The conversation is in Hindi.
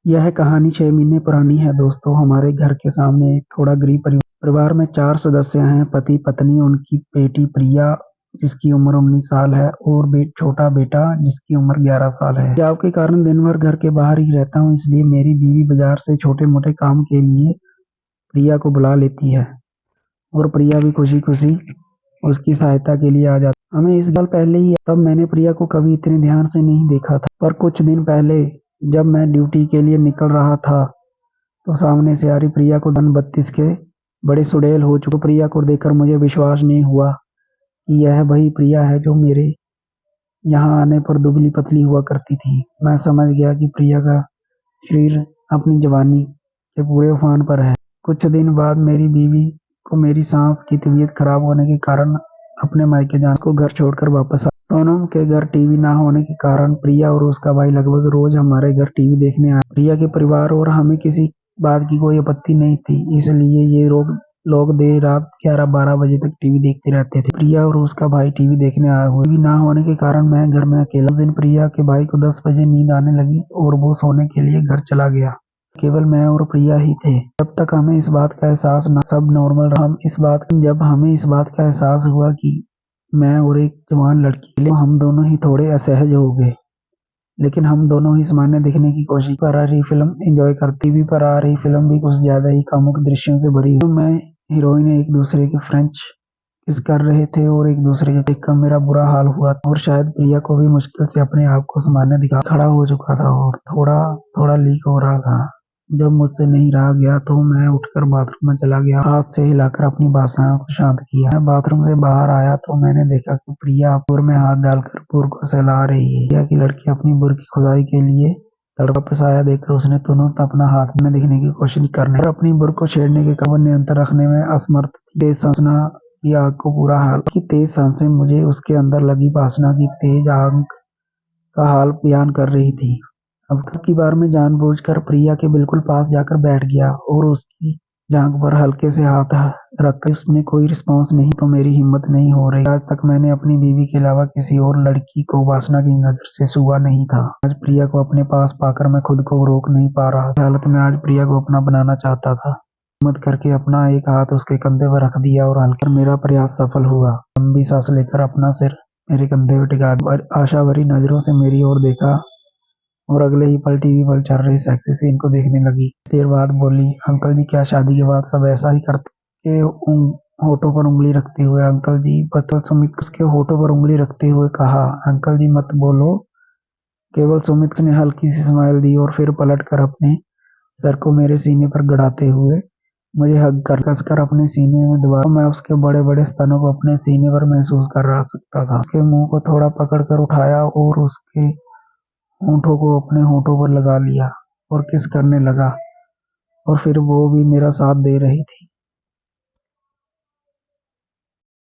यह कहानी 6 महीने पुरानी है दोस्तों। हमारे घर के सामने एक थोड़ा गरीब परिवार में 4 सदस्य हैं। पति, पत्नी, उनकी बेटी प्रिया जिसकी उम्र 19 साल है और छोटा बेटा जिसकी उम्र 11 साल है। जॉब के कारण दिन भर घर के बाहर ही रहता हूँ, इसलिए मेरी बीवी बाजार से छोटे-मोटे काम के लिए प्रिया को बुला लेती है और प्रिया भी खुशी-खुशी उसकी सहायता के लिए आ जाती है। हमें इस साल पहले ही तब मैंने प्रिया को कभी इतने ध्यान से नहीं देखा था, पर कुछ दिन पहले जब मैं ड्यूटी के लिए निकल रहा था तो सामने से आ रही प्रिया को 32 के बड़े सुड़ैल हो चुके प्रिया को देखकर मुझे विश्वास नहीं हुआ कि यह वही प्रिया है जो मेरे यहाँ आने पर दुबली पतली हुआ करती थी। मैं समझ गया कि प्रिया का शरीर अपनी जवानी के पूरे उफान पर है। कुछ दिन बाद मेरी बीवी को मेरी सास की तबीयत खराब होने के कारण अपने मायके जाने को घर छोड़कर वापस आ। सोनम के घर टीवी ना होने के कारण प्रिया और उसका भाई लगभग रोज हमारे घर टीवी देखने आए। प्रिया के परिवार और हमें किसी बात की कोई आपत्ति नहीं थी, इसलिए ये लोग देर रात 11-12 बजे तक टीवी देखते रहते थे। प्रिया और उसका भाई टीवी देखने आए हुए। टीवी ना होने के कारण मैं घर में अकेला। उस दिन प्रिया के भाई को 10 बजे नींद आने लगी और वो सोने के लिए घर चला गया। केवल मैं और प्रिया ही थे। जब तक हमें इस बात का एहसास न सब नॉर्मल रहा। जब हमें इस बात का एहसास हुआ कि मैं और एक जवान लड़की, हम दोनों ही थोड़े असहज हो गए। लेकिन हम दोनों ही सामान्य दिखने की कोशिश पर आ रही फिल्म एंजॉय करती। टीवी पर आ रही फिल्म भी कुछ ज्यादा ही कामुक दृश्यों से भरी। मैं हीरोइन एक दूसरे के फ्रेंच किस कर रहे थे और एक दूसरे के देखकर मेरा बुरा हाल हुआ और शायद प्रिया को भी मुश्किल से अपने आप को सामान्य दिखा खड़ा हो चुका था और थोड़ा थोड़ा लीक हो रहा था। जब मुझसे नहीं रहा गया तो मैं उठकर बाथरूम में चला गया, हाथ से हिलाकर अपनी भाषाओं को शांत किया। मैं बाथरूम से बाहर आया तो मैंने देखा कि प्रिया बुर में हाथ डालकर बुर को सहला रही है। प्रिया की लड़की अपनी बुर की खुदाई के लिए वापस आया देखकर उसने तुरंत अपना हाथ में दिखने की कोशिश करने और अपनी बुर को छेड़ने के कवर नियंत्रण रखने में असमर्थ थी। सांसना की आग को पूरा हाल की तेज सांसें मुझे उसके अंदर लगी वासना की तेज आग का हाल बयान कर रही थी। अब की बार मैं जानबूझकर प्रिया के बिल्कुल पास जाकर बैठ गया और उसकी जांघ पर हल्के से हाथ रखकर उसने कोई रिस्पॉन्स नहीं तो मेरी हिम्मत नहीं हो रही। आज तक मैंने अपनी बीवी के अलावा किसी और लड़की को वासना की नजर से छुआ नहीं था। आज प्रिया को अपने पास पाकर मैं खुद को रोक नहीं पा रहा था। हालत में आज प्रिया को अपना बनाना चाहता था। हिम्मत करके अपना एक हाथ उसके कंधे पर रख दिया और हल्का मेरा प्रयास सफल हुआ। लंबी सांस लेकर अपना सिर मेरे कंधे पर टिका दिया। आशा भरी नजरों से मेरी ओर देखा और अगले ही पल टीवी पर चल रही सेक्सी सीन को देखने लगी। देर बाद बोली, अंकल जी क्या शादी के बाद सब ऐसा ही करते? के होठों पर उंगली रखते हुए अंकल जी सुमित उसके होठों पर उंगली रखते हुए कहा, अंकल जी मत बोलो। केवल सुमित ने हल्की सी स्माइल दी और फिर पलट कर अपने सर को मेरे सीने पर गड़ाते हुए मुझे हग कर कसकर अपने सीने में दबा। मैं उसके बड़े बड़े स्तनों को अपने सीने पर महसूस कर रहा सकता था। उसके मुंह को थोड़ा पकड़ कर उठाया और उसके होठों को अपने होठों पर लगा लिया और किस करने लगा और फिर वो भी मेरा साथ दे रही थी।